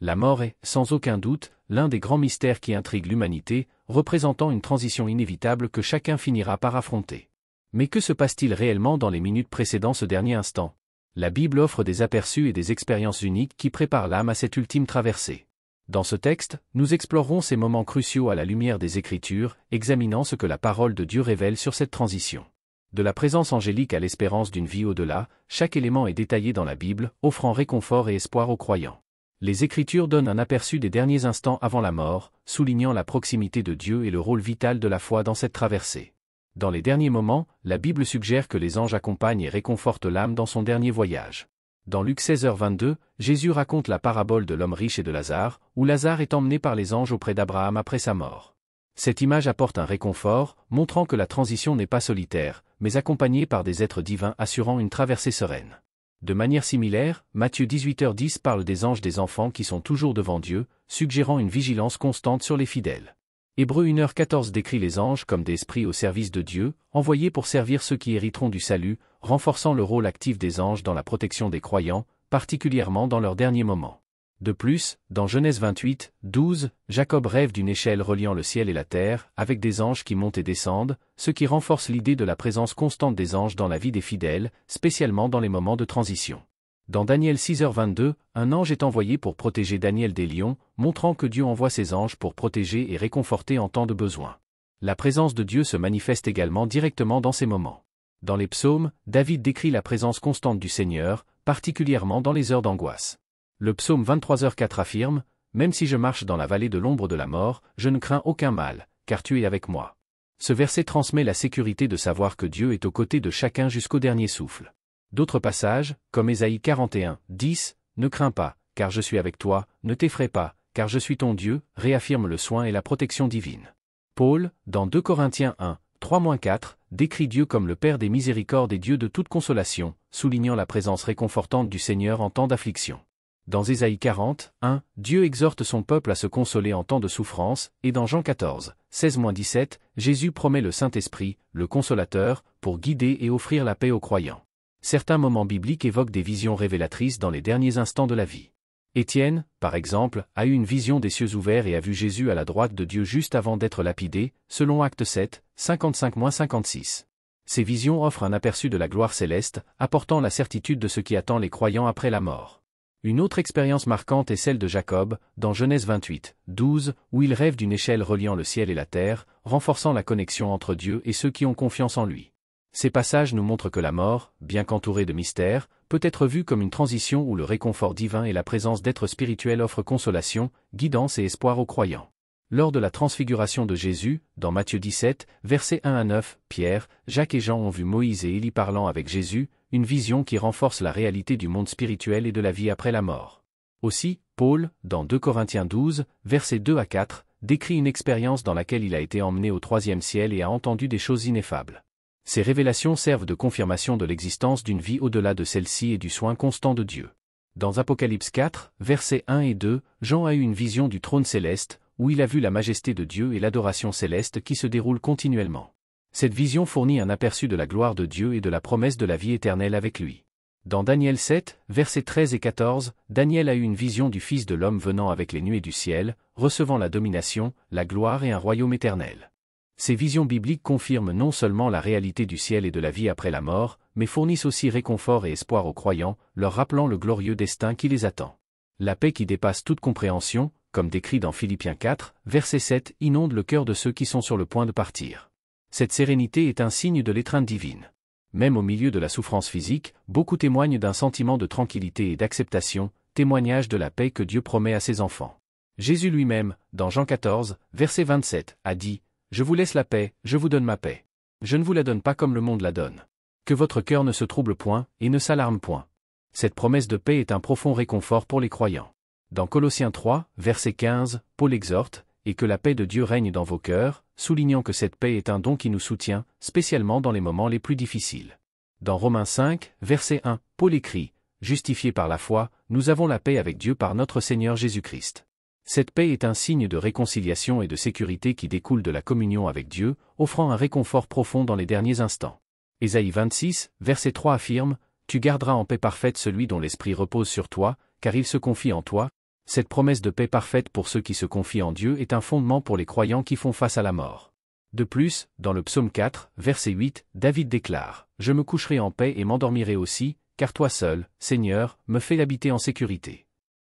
La mort est, sans aucun doute, l'un des grands mystères qui intriguent l'humanité, représentant une transition inévitable que chacun finira par affronter. Mais que se passe-t-il réellement dans les minutes précédant ce dernier instant? La Bible offre des aperçus et des expériences uniques qui préparent l'âme à cette ultime traversée. Dans ce texte, nous explorerons ces moments cruciaux à la lumière des Écritures, examinant ce que la parole de Dieu révèle sur cette transition. De la présence angélique à l'espérance d'une vie au-delà, chaque élément est détaillé dans la Bible, offrant réconfort et espoir aux croyants. Les Écritures donnent un aperçu des derniers instants avant la mort, soulignant la proximité de Dieu et le rôle vital de la foi dans cette traversée. Dans les derniers moments, la Bible suggère que les anges accompagnent et réconfortent l'âme dans son dernier voyage. Dans Luc 16h22, Jésus raconte la parabole de l'homme riche et de Lazare, où Lazare est emmené par les anges auprès d'Abraham après sa mort. Cette image apporte un réconfort, montrant que la transition n'est pas solitaire, mais accompagnée par des êtres divins assurant une traversée sereine. De manière similaire, Matthieu 18h10 parle des anges des enfants qui sont toujours devant Dieu, suggérant une vigilance constante sur les fidèles. Hébreux 1h14 décrit les anges comme des esprits au service de Dieu, envoyés pour servir ceux qui hériteront du salut, renforçant le rôle actif des anges dans la protection des croyants, particulièrement dans leurs derniers moments. De plus, dans Genèse 28:12, Jacob rêve d'une échelle reliant le ciel et la terre, avec des anges qui montent et descendent, ce qui renforce l'idée de la présence constante des anges dans la vie des fidèles, spécialement dans les moments de transition. Dans Daniel 6h22, un ange est envoyé pour protéger Daniel des lions, montrant que Dieu envoie ses anges pour protéger et réconforter en temps de besoin. La présence de Dieu se manifeste également directement dans ces moments. Dans les psaumes, David décrit la présence constante du Seigneur, particulièrement dans les heures d'angoisse. Le psaume 23h4 affirme « Même si je marche dans la vallée de l'ombre de la mort, je ne crains aucun mal, car tu es avec moi. » Ce verset transmet la sécurité de savoir que Dieu est aux côtés de chacun jusqu'au dernier souffle. D'autres passages, comme Ésaïe 41:10, « Ne crains pas, car je suis avec toi, ne t'effraie pas, car je suis ton Dieu », réaffirme le soin et la protection divine. Paul, dans 2 Corinthiens 1:3-4, décrit Dieu comme le Père des miséricordes et Dieu de toute consolation, soulignant la présence réconfortante du Seigneur en temps d'affliction. Dans Ésaïe 40:1, Dieu exhorte son peuple à se consoler en temps de souffrance, et dans Jean 14:16-17, Jésus promet le Saint-Esprit, le Consolateur, pour guider et offrir la paix aux croyants. Certains moments bibliques évoquent des visions révélatrices dans les derniers instants de la vie. Étienne, par exemple, a eu une vision des cieux ouverts et a vu Jésus à la droite de Dieu juste avant d'être lapidé, selon Actes 7:55-56. Ces visions offrent un aperçu de la gloire céleste, apportant la certitude de ce qui attend les croyants après la mort. Une autre expérience marquante est celle de Jacob, dans Genèse 28:12, où il rêve d'une échelle reliant le ciel et la terre, renforçant la connexion entre Dieu et ceux qui ont confiance en lui. Ces passages nous montrent que la mort, bien qu'entourée de mystères, peut être vue comme une transition où le réconfort divin et la présence d'êtres spirituels offrent consolation, guidance et espoir aux croyants. Lors de la transfiguration de Jésus, dans Matthieu 17, versets 1-9, Pierre, Jacques et Jean ont vu Moïse et Élie parlant avec Jésus, une vision qui renforce la réalité du monde spirituel et de la vie après la mort. Aussi, Paul, dans 2 Corinthiens 12, versets 2-4, décrit une expérience dans laquelle il a été emmené au 3e ciel et a entendu des choses ineffables. Ces révélations servent de confirmation de l'existence d'une vie au-delà de celle-ci et du soin constant de Dieu. Dans Apocalypse 4, versets 1 et 2, Jean a eu une vision du trône céleste, où il a vu la majesté de Dieu et l'adoration céleste qui se déroule continuellement. Cette vision fournit un aperçu de la gloire de Dieu et de la promesse de la vie éternelle avec lui. Dans Daniel 7, versets 13 et 14, Daniel a eu une vision du Fils de l'homme venant avec les nuées du ciel, recevant la domination, la gloire et un royaume éternel. Ces visions bibliques confirment non seulement la réalité du ciel et de la vie après la mort, mais fournissent aussi réconfort et espoir aux croyants, leur rappelant le glorieux destin qui les attend. La paix qui dépasse toute compréhension, comme décrit dans Philippiens 4, verset 7, inonde le cœur de ceux qui sont sur le point de partir. Cette sérénité est un signe de l'étreinte divine. Même au milieu de la souffrance physique, beaucoup témoignent d'un sentiment de tranquillité et d'acceptation, témoignage de la paix que Dieu promet à ses enfants. Jésus lui-même, dans Jean 14, verset 27, a dit « Je vous laisse la paix, je vous donne ma paix. Je ne vous la donne pas comme le monde la donne. Que votre cœur ne se trouble point, et ne s'alarme point. » Cette promesse de paix est un profond réconfort pour les croyants. Dans Colossiens 3, verset 15, Paul exhorte « Et que la paix de Dieu règne dans vos cœurs », soulignant que cette paix est un don qui nous soutient, spécialement dans les moments les plus difficiles. Dans Romains 5, verset 1, Paul écrit « Justifiés par la foi, nous avons la paix avec Dieu par notre Seigneur Jésus-Christ. » Cette paix est un signe de réconciliation et de sécurité qui découle de la communion avec Dieu, offrant un réconfort profond dans les derniers instants. Ésaïe 26, verset 3 affirme « Tu garderas en paix parfaite celui dont l'esprit repose sur toi, car il se confie en toi. » Cette promesse de paix parfaite pour ceux qui se confient en Dieu est un fondement pour les croyants qui font face à la mort. De plus, dans le psaume 4, verset 8, David déclare « Je me coucherai en paix et m'endormirai aussi, car toi seul, Seigneur, me fais habiter en sécurité. »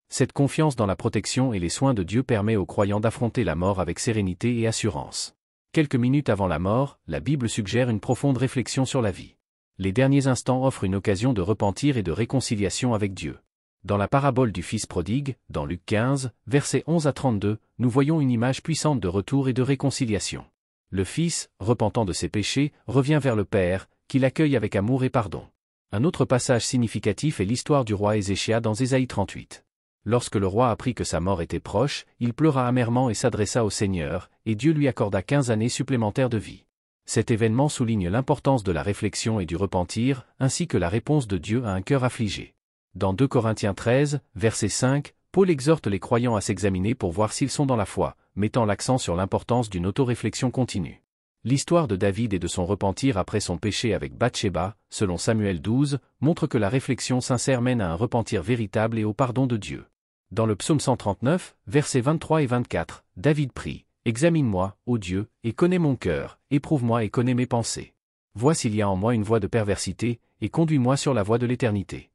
Cette confiance dans la protection et les soins de Dieu permet aux croyants d'affronter la mort avec sérénité et assurance. Quelques minutes avant la mort, la Bible suggère une profonde réflexion sur la vie. Les derniers instants offrent une occasion de repentir et de réconciliation avec Dieu. Dans la parabole du Fils prodigue, dans Luc 15, versets 11 à 32, nous voyons une image puissante de retour et de réconciliation. Le Fils, repentant de ses péchés, revient vers le Père, qui l'accueille avec amour et pardon. Un autre passage significatif est l'histoire du roi Ézéchias dans Ésaïe 38. Lorsque le roi apprit que sa mort était proche, il pleura amèrement et s'adressa au Seigneur, et Dieu lui accorda 15 années supplémentaires de vie. Cet événement souligne l'importance de la réflexion et du repentir, ainsi que la réponse de Dieu à un cœur affligé. Dans 2 Corinthiens 13, verset 5, Paul exhorte les croyants à s'examiner pour voir s'ils sont dans la foi, mettant l'accent sur l'importance d'une autoréflexion continue. L'histoire de David et de son repentir après son péché avec Bathsheba, selon Samuel 12, montre que la réflexion sincère mène à un repentir véritable et au pardon de Dieu. Dans le psaume 139, versets 23 et 24, David prie « Examine-moi, ô Dieu, et connais mon cœur, éprouve-moi et connais mes pensées. Vois s'il y a en moi une voie de perversité, et conduis-moi sur la voie de l'éternité. »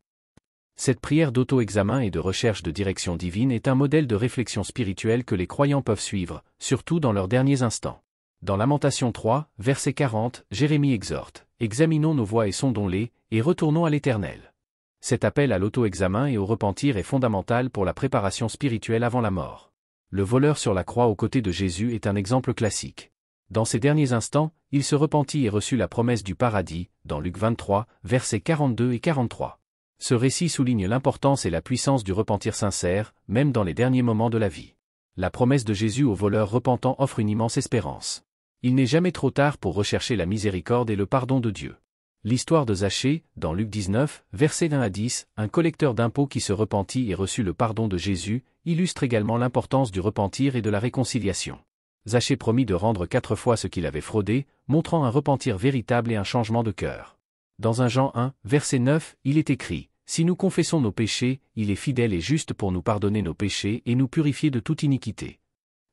Cette prière d'auto-examen et de recherche de direction divine est un modèle de réflexion spirituelle que les croyants peuvent suivre, surtout dans leurs derniers instants. Dans Lamentation 3, verset 40, Jérémie exhorte « Examinons nos voies et sondons-les, et retournons à l'Éternel. » Cet appel à l'auto-examen et au repentir est fondamental pour la préparation spirituelle avant la mort. Le voleur sur la croix aux côtés de Jésus est un exemple classique. Dans ces derniers instants, il se repentit et reçut la promesse du paradis, dans Luc 23, versets 42 et 43. Ce récit souligne l'importance et la puissance du repentir sincère, même dans les derniers moments de la vie. La promesse de Jésus au voleur repentant offre une immense espérance. Il n'est jamais trop tard pour rechercher la miséricorde et le pardon de Dieu. L'histoire de Zachée, dans Luc 19, versets 1 à 10, un collecteur d'impôts qui se repentit et reçut le pardon de Jésus, illustre également l'importance du repentir et de la réconciliation. Zachée promit de rendre 4 fois ce qu'il avait fraudé, montrant un repentir véritable et un changement de cœur. Dans 1 Jean 1, verset 9, il est écrit « Si nous confessons nos péchés, il est fidèle et juste pour nous pardonner nos péchés et nous purifier de toute iniquité. »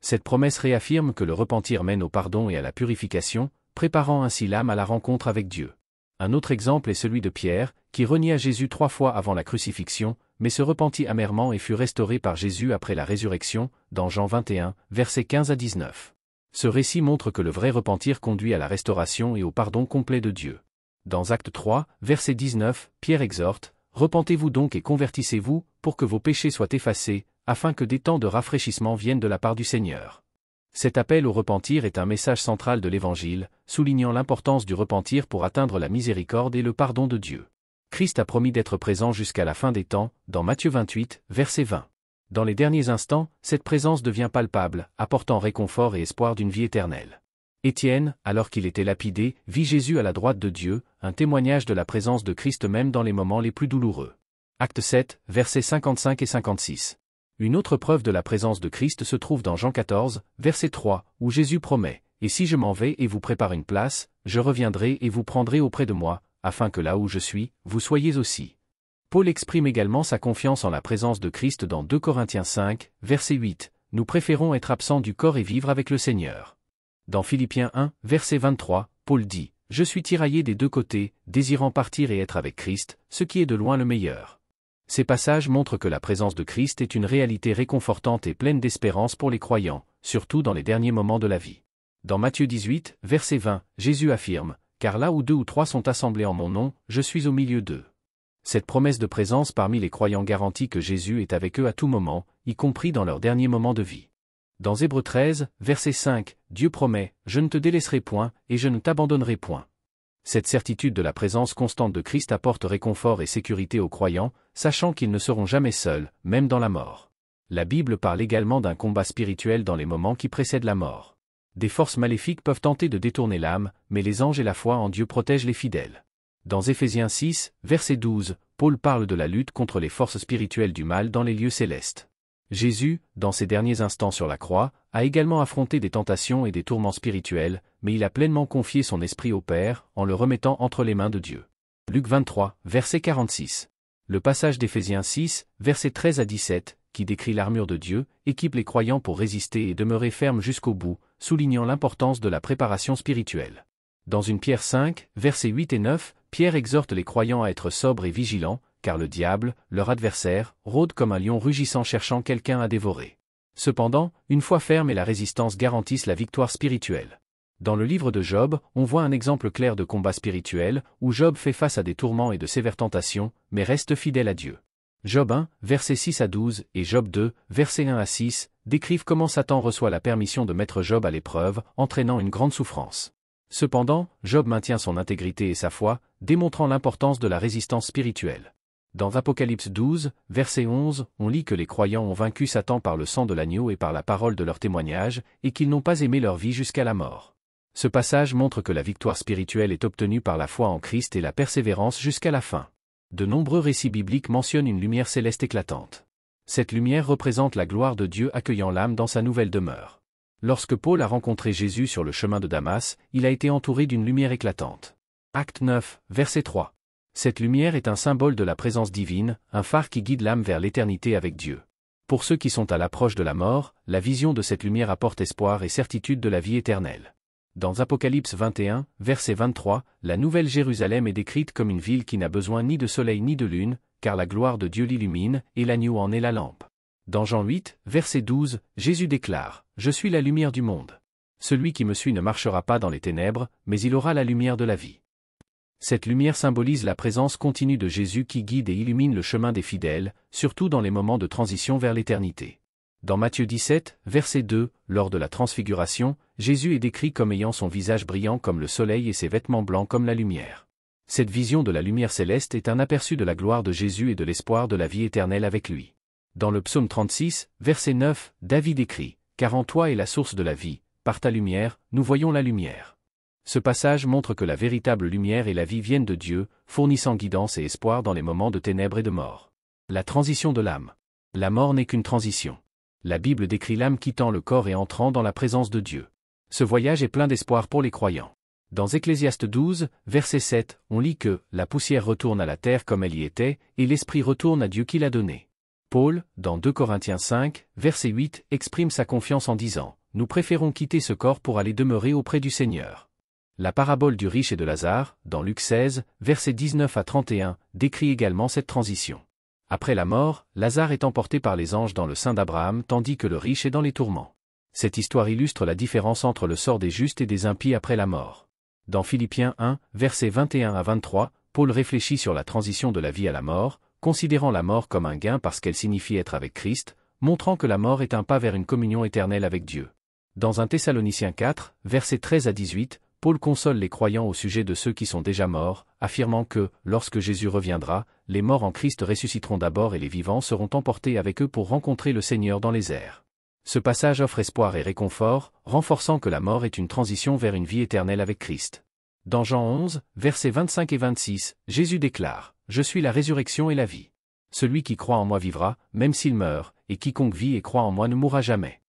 Cette promesse réaffirme que le repentir mène au pardon et à la purification, préparant ainsi l'âme à la rencontre avec Dieu. Un autre exemple est celui de Pierre, qui renia Jésus 3 fois avant la crucifixion, mais se repentit amèrement et fut restauré par Jésus après la résurrection, dans Jean 21, versets 15 à 19. Ce récit montre que le vrai repentir conduit à la restauration et au pardon complet de Dieu. Dans Actes 3, verset 19, Pierre exhorte « Repentez-vous donc et convertissez-vous, pour que vos péchés soient effacés, afin que des temps de rafraîchissement viennent de la part du Seigneur. » Cet appel au repentir est un message central de l'Évangile, soulignant l'importance du repentir pour atteindre la miséricorde et le pardon de Dieu. Christ a promis d'être présent jusqu'à la fin des temps, dans Matthieu 28, verset 20. Dans les derniers instants, cette présence devient palpable, apportant réconfort et espoir d'une vie éternelle. Étienne, alors qu'il était lapidé, vit Jésus à la droite de Dieu, un témoignage de la présence de Christ même dans les moments les plus douloureux. Acte 7, versets 55 et 56. Une autre preuve de la présence de Christ se trouve dans Jean 14, verset 3, où Jésus promet « Et si je m'en vais et vous prépare une place, je reviendrai et vous prendrez auprès de moi, afin que là où je suis, vous soyez aussi. » Paul exprime également sa confiance en la présence de Christ dans 2 Corinthiens 5, verset 8, « Nous préférons être absents du corps et vivre avec le Seigneur. » Dans Philippiens 1, verset 23, Paul dit « Je suis tiraillé des deux côtés, désirant partir et être avec Christ, ce qui est de loin le meilleur. » Ces passages montrent que la présence de Christ est une réalité réconfortante et pleine d'espérance pour les croyants, surtout dans les derniers moments de la vie. Dans Matthieu 18, verset 20, Jésus affirme « Car là où 2 ou 3 sont assemblés en mon nom, je suis au milieu d'eux. » Cette promesse de présence parmi les croyants garantit que Jésus est avec eux à tout moment, y compris dans leurs derniers moments de vie. Dans Hébreux 13, verset 5, Dieu promet « Je ne te délaisserai point, et je ne t'abandonnerai point. » Cette certitude de la présence constante de Christ apporte réconfort et sécurité aux croyants, sachant qu'ils ne seront jamais seuls, même dans la mort. La Bible parle également d'un combat spirituel dans les moments qui précèdent la mort. Des forces maléfiques peuvent tenter de détourner l'âme, mais les anges et la foi en Dieu protègent les fidèles. Dans Éphésiens 6, verset 12, Paul parle de la lutte contre les forces spirituelles du mal dans les lieux célestes. Jésus, dans ses derniers instants sur la croix, a également affronté des tentations et des tourments spirituels, mais il a pleinement confié son esprit au Père, en le remettant entre les mains de Dieu. Luc 23, verset 46. Le passage d'Éphésiens 6, versets 13 à 17, qui décrit l'armure de Dieu, équipe les croyants pour résister et demeurer fermes jusqu'au bout, soulignant l'importance de la préparation spirituelle. Dans 1 Pierre 5, versets 8 et 9, Pierre exhorte les croyants à être sobres et vigilants, car le diable, leur adversaire, rôde comme un lion rugissant cherchant quelqu'un à dévorer. Cependant, une foi ferme et la résistance garantissent la victoire spirituelle. Dans le livre de Job, on voit un exemple clair de combat spirituel, où Job fait face à des tourments et de sévères tentations, mais reste fidèle à Dieu. Job 1, versets 6 à 12, et Job 2, versets 1 à 6, décrivent comment Satan reçoit la permission de mettre Job à l'épreuve, entraînant une grande souffrance. Cependant, Job maintient son intégrité et sa foi, démontrant l'importance de la résistance spirituelle. Dans Apocalypse 12, verset 11, on lit que les croyants ont vaincu Satan par le sang de l'agneau et par la parole de leur témoignage, et qu'ils n'ont pas aimé leur vie jusqu'à la mort. Ce passage montre que la victoire spirituelle est obtenue par la foi en Christ et la persévérance jusqu'à la fin. De nombreux récits bibliques mentionnent une lumière céleste éclatante. Cette lumière représente la gloire de Dieu accueillant l'âme dans sa nouvelle demeure. Lorsque Paul a rencontré Jésus sur le chemin de Damas, il a été entouré d'une lumière éclatante. Acte 9, verset 3. Cette lumière est un symbole de la présence divine, un phare qui guide l'âme vers l'éternité avec Dieu. Pour ceux qui sont à l'approche de la mort, la vision de cette lumière apporte espoir et certitude de la vie éternelle. Dans Apocalypse 21, verset 23, la Nouvelle Jérusalem est décrite comme une ville qui n'a besoin ni de soleil ni de lune, car la gloire de Dieu l'illumine, et l'agneau en est la lampe. Dans Jean 8, verset 12, Jésus déclare « Je suis la lumière du monde. Celui qui me suit ne marchera pas dans les ténèbres, mais il aura la lumière de la vie. » Cette lumière symbolise la présence continue de Jésus qui guide et illumine le chemin des fidèles, surtout dans les moments de transition vers l'éternité. Dans Matthieu 17, verset 2, lors de la transfiguration, Jésus est décrit comme ayant son visage brillant comme le soleil et ses vêtements blancs comme la lumière. Cette vision de la lumière céleste est un aperçu de la gloire de Jésus et de l'espoir de la vie éternelle avec lui. Dans le psaume 36, verset 9, David écrit « Car en toi est la source de la vie, par ta lumière, nous voyons la lumière. » Ce passage montre que la véritable lumière et la vie viennent de Dieu, fournissant guidance et espoir dans les moments de ténèbres et de mort. La transition de l'âme. La mort n'est qu'une transition. La Bible décrit l'âme quittant le corps et entrant dans la présence de Dieu. Ce voyage est plein d'espoir pour les croyants. Dans Ecclésiaste 12, verset 7, on lit que « la poussière retourne à la terre comme elle y était, et l'esprit retourne à Dieu qui l'a donné. » Paul, dans 2 Corinthiens 5, verset 8, exprime sa confiance en disant « Nous préférons quitter ce corps pour aller demeurer auprès du Seigneur. » La parabole du riche et de Lazare, dans Luc 16, versets 19 à 31, décrit également cette transition. Après la mort, Lazare est emporté par les anges dans le sein d'Abraham tandis que le riche est dans les tourments. Cette histoire illustre la différence entre le sort des justes et des impies après la mort. Dans Philippiens 1, versets 21 à 23, Paul réfléchit sur la transition de la vie à la mort, considérant la mort comme un gain parce qu'elle signifie être avec Christ, montrant que la mort est un pas vers une communion éternelle avec Dieu. Dans 1 Thessaloniciens 4, versets 13 à 18, Paul console les croyants au sujet de ceux qui sont déjà morts, affirmant que, lorsque Jésus reviendra, les morts en Christ ressusciteront d'abord et les vivants seront emportés avec eux pour rencontrer le Seigneur dans les airs. Ce passage offre espoir et réconfort, renforçant que la mort est une transition vers une vie éternelle avec Christ. Dans Jean 11, versets 25 et 26, Jésus déclare « Je suis la résurrection et la vie. Celui qui croit en moi vivra, même s'il meurt, et quiconque vit et croit en moi ne mourra jamais. »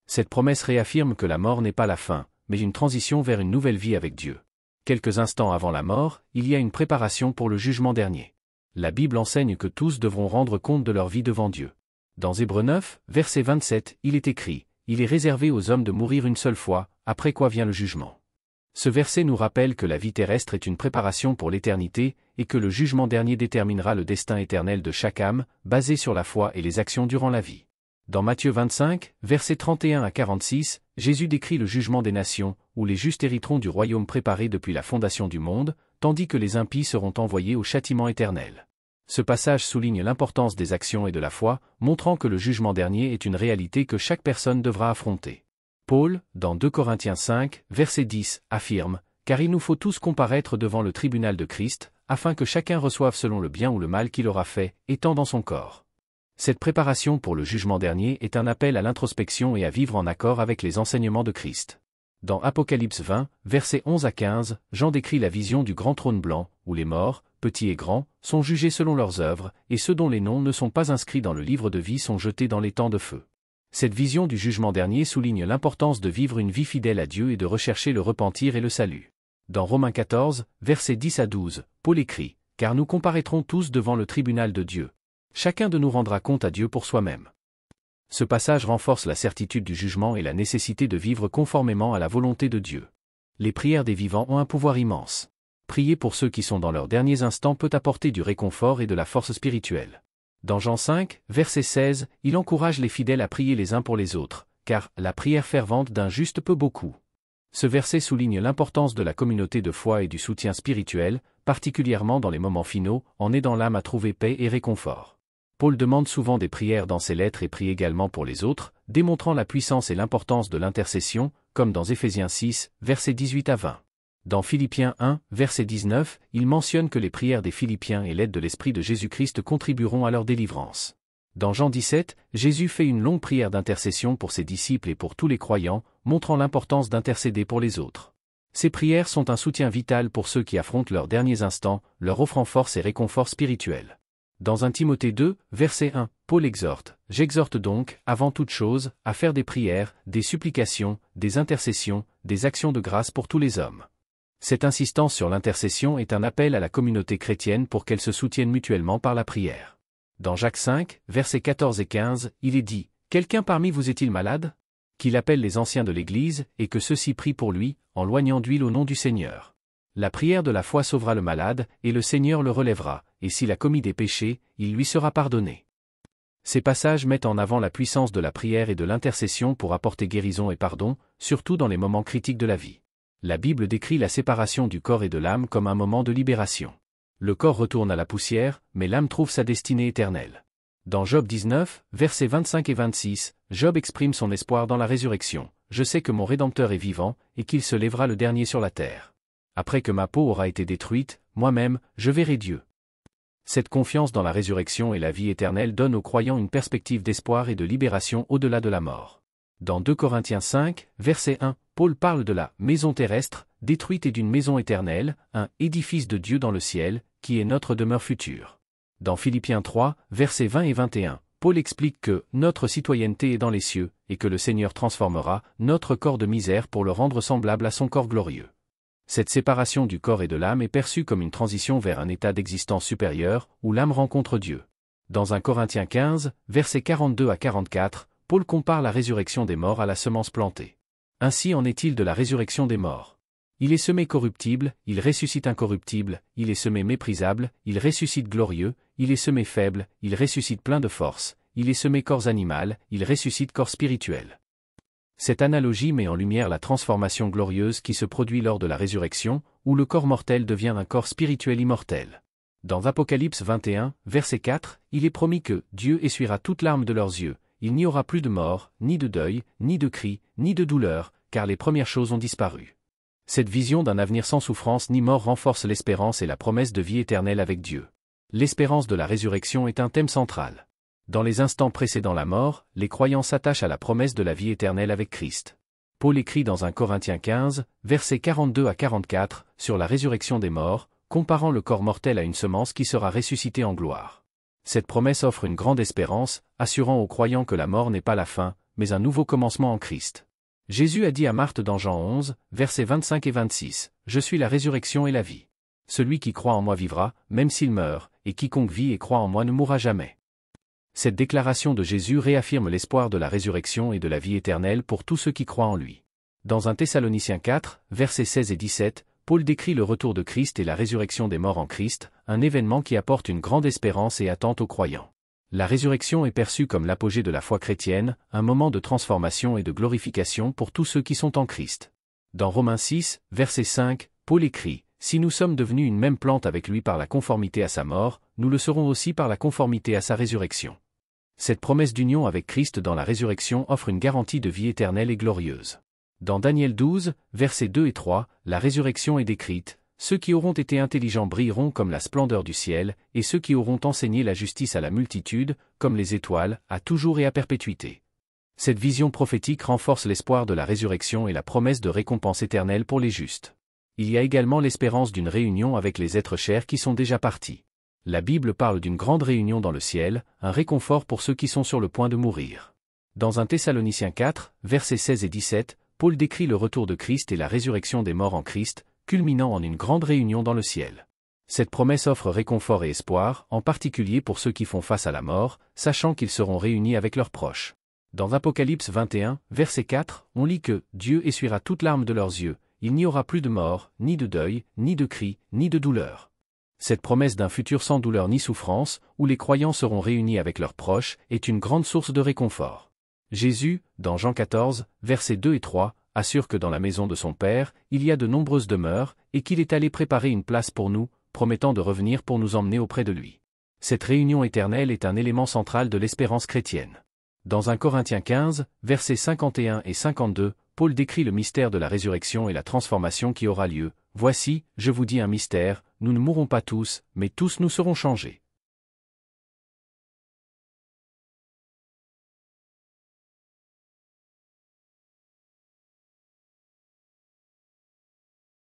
Cette promesse réaffirme que la mort n'est pas la fin, mais une transition vers une nouvelle vie avec Dieu. Quelques instants avant la mort, il y a une préparation pour le jugement dernier. La Bible enseigne que tous devront rendre compte de leur vie devant Dieu. Dans Hébreux 9, verset 27, il est écrit « Il est réservé aux hommes de mourir une seule fois, après quoi vient le jugement. » Ce verset nous rappelle que la vie terrestre est une préparation pour l'éternité, et que le jugement dernier déterminera le destin éternel de chaque âme, basé sur la foi et les actions durant la vie. Dans Matthieu 25, versets 31 à 46, Jésus décrit le jugement des nations, où les justes hériteront du royaume préparé depuis la fondation du monde, tandis que les impies seront envoyés au châtiment éternel. Ce passage souligne l'importance des actions et de la foi, montrant que le jugement dernier est une réalité que chaque personne devra affronter. Paul, dans 2 Corinthiens 5, verset 10, affirme « Car il nous faut tous comparaître devant le tribunal de Christ, afin que chacun reçoive selon le bien ou le mal qu'il aura fait, étant dans son corps. » Cette préparation pour le jugement dernier est un appel à l'introspection et à vivre en accord avec les enseignements de Christ. Dans Apocalypse 20, versets 11 à 15, Jean décrit la vision du grand trône blanc, où les morts, petits et grands, sont jugés selon leurs œuvres, et ceux dont les noms ne sont pas inscrits dans le livre de vie sont jetés dans l'étang de feu. Cette vision du jugement dernier souligne l'importance de vivre une vie fidèle à Dieu et de rechercher le repentir et le salut. Dans Romains 14, versets 10 à 12, Paul écrit « Car nous comparaîtrons tous devant le tribunal de Dieu. Chacun de nous rendra compte à Dieu pour soi-même. Ce passage renforce la certitude du jugement et la nécessité de vivre conformément à la volonté de Dieu. Les prières des vivants ont un pouvoir immense. Prier pour ceux qui sont dans leurs derniers instants peut apporter du réconfort et de la force spirituelle. Dans Jean 5, verset 16, il encourage les fidèles à prier les uns pour les autres, car la prière fervente d'un juste peut beaucoup. Ce verset souligne l'importance de la communauté de foi et du soutien spirituel, particulièrement dans les moments finaux, en aidant l'âme à trouver paix et réconfort. Paul demande souvent des prières dans ses lettres et prie également pour les autres, démontrant la puissance et l'importance de l'intercession, comme dans Éphésiens 6, versets 18 à 20. Dans Philippiens 1, verset 19, il mentionne que les prières des Philippiens et l'aide de l'Esprit de Jésus-Christ contribueront à leur délivrance. Dans Jean 17, Jésus fait une longue prière d'intercession pour ses disciples et pour tous les croyants, montrant l'importance d'intercéder pour les autres. Ces prières sont un soutien vital pour ceux qui affrontent leurs derniers instants, leur offrant force et réconfort spirituel. Dans 1 Timothée 2, verset 1, Paul exhorte « J'exhorte donc, avant toute chose, à faire des prières, des supplications, des intercessions, des actions de grâce pour tous les hommes. » Cette insistance sur l'intercession est un appel à la communauté chrétienne pour qu'elle se soutienne mutuellement par la prière. Dans Jacques 5, versets 14 et 15, il est dit « Quelqu'un parmi vous est-il malade ? Qu'il appelle les anciens de l'Église, et que ceux-ci prient pour lui, en loignant d'huile au nom du Seigneur. La prière de la foi sauvera le malade, et le Seigneur le relèvera, et s'il a commis des péchés, il lui sera pardonné. » Ces passages mettent en avant la puissance de la prière et de l'intercession pour apporter guérison et pardon, surtout dans les moments critiques de la vie. La Bible décrit la séparation du corps et de l'âme comme un moment de libération. Le corps retourne à la poussière, mais l'âme trouve sa destinée éternelle. Dans Job 19, versets 25 et 26, Job exprime son espoir dans la résurrection. « Je sais que mon Rédempteur est vivant, et qu'il se lèvera le dernier sur la terre. Après que ma peau aura été détruite, moi-même, je verrai Dieu. » Cette confiance dans la résurrection et la vie éternelle donne aux croyants une perspective d'espoir et de libération au-delà de la mort. Dans 2 Corinthiens 5, verset 1, Paul parle de la « maison terrestre » détruite et d'une maison éternelle, un « édifice de Dieu dans le ciel » qui est notre demeure future. Dans Philippiens 3, versets 20 et 21, Paul explique que « notre citoyenneté est dans les cieux » et que le Seigneur transformera « notre corps de misère pour le rendre semblable à son corps glorieux ». Cette séparation du corps et de l'âme est perçue comme une transition vers un état d'existence supérieur, où l'âme rencontre Dieu. Dans 1 Corinthiens 15, versets 42 à 44, Paul compare la résurrection des morts à la semence plantée. Ainsi en est-il de la résurrection des morts. Il est semé corruptible, il ressuscite incorruptible, il est semé méprisable, il ressuscite glorieux, il est semé faible, il ressuscite plein de force, il est semé corps animal, il ressuscite corps spirituel. Cette analogie met en lumière la transformation glorieuse qui se produit lors de la résurrection, où le corps mortel devient un corps spirituel immortel. Dans Apocalypse 21, verset 4, il est promis que « Dieu essuiera toute larme de leurs yeux, il n'y aura plus de mort, ni de deuil, ni de cri, ni de douleur, car les premières choses ont disparu. » Cette vision d'un avenir sans souffrance ni mort renforce l'espérance et la promesse de vie éternelle avec Dieu. L'espérance de la résurrection est un thème central. Dans les instants précédant la mort, les croyants s'attachent à la promesse de la vie éternelle avec Christ. Paul écrit dans 1 Corinthiens 15, versets 42 à 44, sur la résurrection des morts, comparant le corps mortel à une semence qui sera ressuscitée en gloire. Cette promesse offre une grande espérance, assurant aux croyants que la mort n'est pas la fin, mais un nouveau commencement en Christ. Jésus a dit à Marthe dans Jean 11, versets 25 et 26, « Je suis la résurrection et la vie. Celui qui croit en moi vivra, même s'il meurt, et quiconque vit et croit en moi ne mourra jamais. » Cette déclaration de Jésus réaffirme l'espoir de la résurrection et de la vie éternelle pour tous ceux qui croient en lui. Dans 1 Thessaloniciens 4, versets 16 et 17, Paul décrit le retour de Christ et la résurrection des morts en Christ, un événement qui apporte une grande espérance et attente aux croyants. La résurrection est perçue comme l'apogée de la foi chrétienne, un moment de transformation et de glorification pour tous ceux qui sont en Christ. Dans Romains 6, verset 5, Paul écrit « Si nous sommes devenus une même plante avec lui par la conformité à sa mort, nous le serons aussi par la conformité à sa résurrection. » Cette promesse d'union avec Christ dans la résurrection offre une garantie de vie éternelle et glorieuse. Dans Daniel 12, versets 2 et 3, la résurrection est décrite. Ceux qui auront été intelligents brilleront comme la splendeur du ciel, et ceux qui auront enseigné la justice à la multitude, comme les étoiles, à toujours et à perpétuité. Cette vision prophétique renforce l'espoir de la résurrection et la promesse de récompense éternelle pour les justes. Il y a également l'espérance d'une réunion avec les êtres chers qui sont déjà partis. La Bible parle d'une grande réunion dans le ciel, un réconfort pour ceux qui sont sur le point de mourir. Dans 1 Thessaloniciens 4, versets 16 et 17, Paul décrit le retour de Christ et la résurrection des morts en Christ, culminant en une grande réunion dans le ciel. Cette promesse offre réconfort et espoir, en particulier pour ceux qui font face à la mort, sachant qu'ils seront réunis avec leurs proches. Dans Apocalypse 21, verset 4, on lit que « Dieu essuiera toute larme de leurs yeux, il n'y aura plus de mort, ni de deuil, ni de cri, ni de douleur. » Cette promesse d'un futur sans douleur ni souffrance, où les croyants seront réunis avec leurs proches, est une grande source de réconfort. Jésus, dans Jean 14, versets 2 et 3, assure que dans la maison de son Père, il y a de nombreuses demeures, et qu'il est allé préparer une place pour nous, promettant de revenir pour nous emmener auprès de lui. Cette réunion éternelle est un élément central de l'espérance chrétienne. Dans 1 Corinthiens 15, versets 51 et 52, Paul décrit le mystère de la résurrection et la transformation qui aura lieu. « Voici, je vous dis un mystère, nous ne mourrons pas tous, mais tous nous serons changés.